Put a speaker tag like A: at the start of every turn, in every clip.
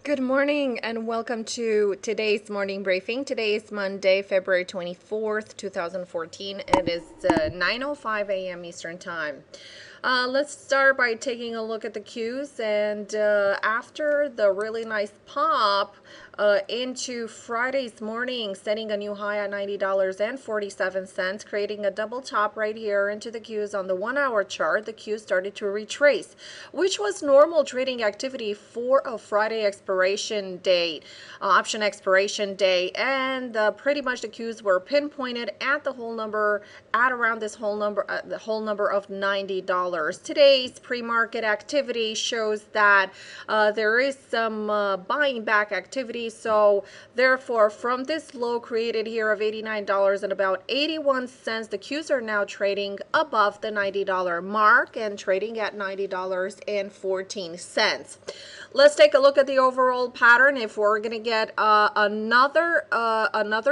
A: Good morning and welcome to today's morning briefing. Today is Monday, February 24th, 2014. It is 9:05 a.m. Eastern Time. Let's start by taking a look at the Qs, and after the really nice pop into Friday's morning, setting a new high at $90.47, creating a double top right here into the Qs on the 1-hour chart, the Qs started to retrace, which was normal trading activity for a Friday expiration date, option expiration day, and pretty much the Qs were pinpointed at the whole number, at around this whole number, the whole number of $90. Today's pre-market activity shows that there is some buying back activity. So therefore, from this low created here of $89 and about 81 cents, the Qs are now trading above the $90 mark and trading at $90.14. Let's take a look at the overall pattern. If we're going to get another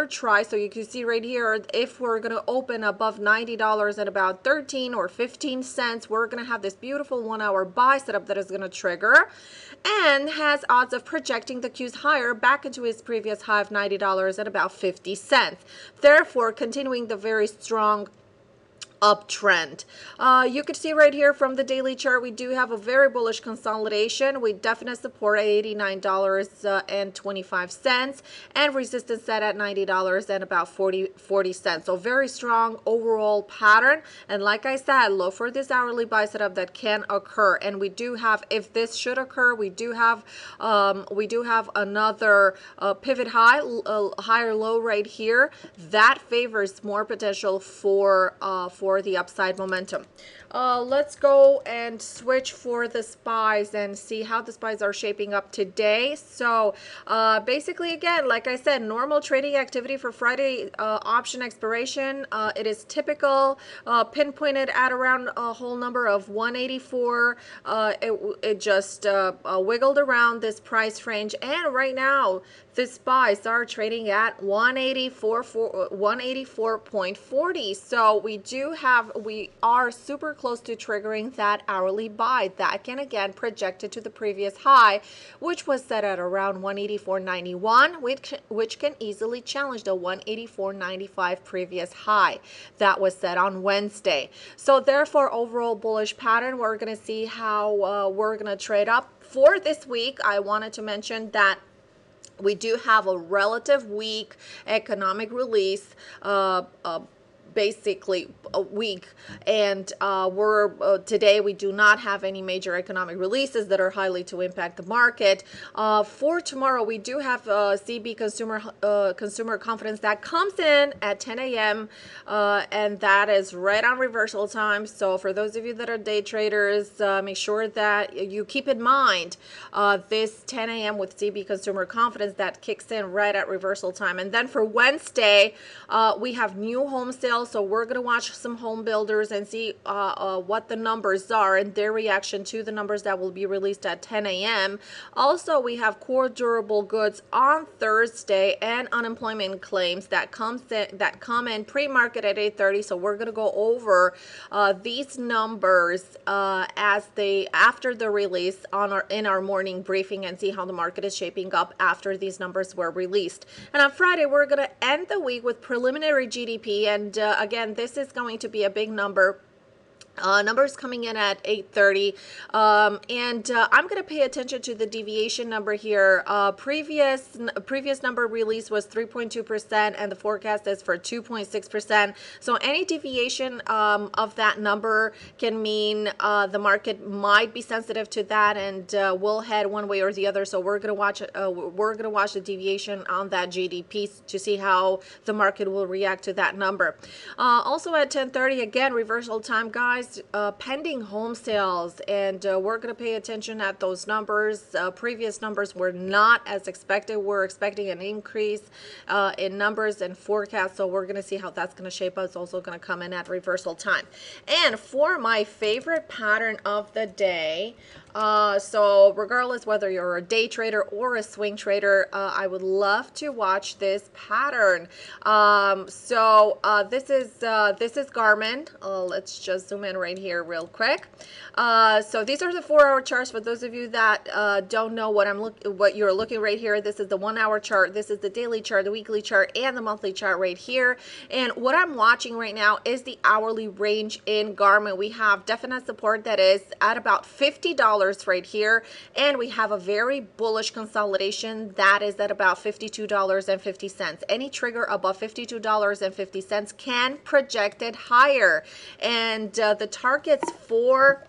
A: try, so you can see right here, if we're going to open above $90 at about 13 or 15 cents, we're going to have this beautiful 1-hour buy setup that is going to trigger and has odds of projecting the Qs higher back into its previous high of $90 at about 50 cents. Therefore, continuing the very strong uptrend. You can see right here from the daily chart, we do have a very bullish consolidation. We definitely support at $89.25 and resistance set at $90 and about 40 cents. So very strong overall pattern. And like I said, look for this hourly buy setup that can occur. And we do have, if this should occur, we do have another pivot high, higher low right here that favors more potential for the upside momentum. Let's go and switch for the SPYs and see how the SPYs are shaping up today. So basically, again, like I said, normal trading activity for Friday option expiration. It is typical, pinpointed at around a whole number of 184. It just wiggled around this price range, and right now the SPYs are trading at 184.40. So we are super close to triggering that hourly buy that can again project it to the previous high, which was set at around 184.91, which can easily challenge the 184.95 previous high that was set on Wednesday. So therefore, overall bullish pattern. We're going to see how we're going to trade up for this week. I wanted to mention that we do have a relative weak economic release, basically a week, and today we do not have any major economic releases that are highly to impact the market. For tomorrow, we do have CB consumer confidence that comes in at 10 a.m. And that is right on reversal time. So for those of you that are day traders, make sure that you keep in mind this 10 a.m. with CB consumer confidence that kicks in right at reversal time. And then for Wednesday, we have new home sales. So we're going to watch some home builders and see what the numbers are and their reaction to the numbers that will be released at 10 a.m. Also, we have core durable goods on Thursday and unemployment claims that come in pre-market at 8:30. So we're going to go over these numbers after the release in our morning briefing and see how the market is shaping up after these numbers were released. And on Friday, we're going to end the week with preliminary GDP, and again, this is going to be a big number. Numbers coming in at 8:30, and I'm going to pay attention to the deviation number here. Previous number release was 3.2%, and the forecast is for 2.6%. So any deviation of that number can mean the market might be sensitive to that, and will head one way or the other. So we're going to watch the deviation on that GDP to see how the market will react to that number. Also at 10:30, again, reversal time, guys. Pending home sales, and we're going to pay attention at those numbers. Previous numbers were not as expected. We're expecting an increase in numbers and forecasts, so we're going to see how that's going to shape up. It's also going to come in at reversal time. And for my favorite pattern of the day, So regardless whether you're a day trader or a swing trader, I would love to watch this pattern. This is Garmin. Let's just zoom in right here real quick. So these are the 4-hour charts. For those of you that don't know what you're looking right here, this is the 1-hour chart. This is the daily chart, the weekly chart, and the monthly chart right here. And what I'm watching right now is the hourly range in Garmin. We have definite support that is at about $50 right here, and we have a very bullish consolidation that is at about $52.50. Any trigger above $52.50 can project it higher, and the targets for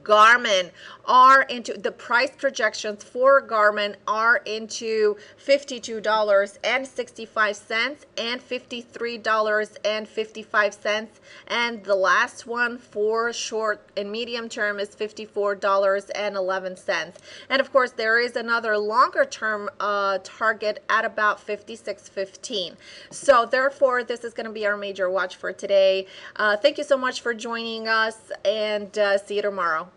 A: Garmin are into the price projections for Garmin are into $52.65 and $53.55, and the last one for short and medium term is $54.11. And of course there is another longer term target at about $56.15. So therefore this is going to be our major watch for today. Thank you so much for joining us, and see you tomorrow.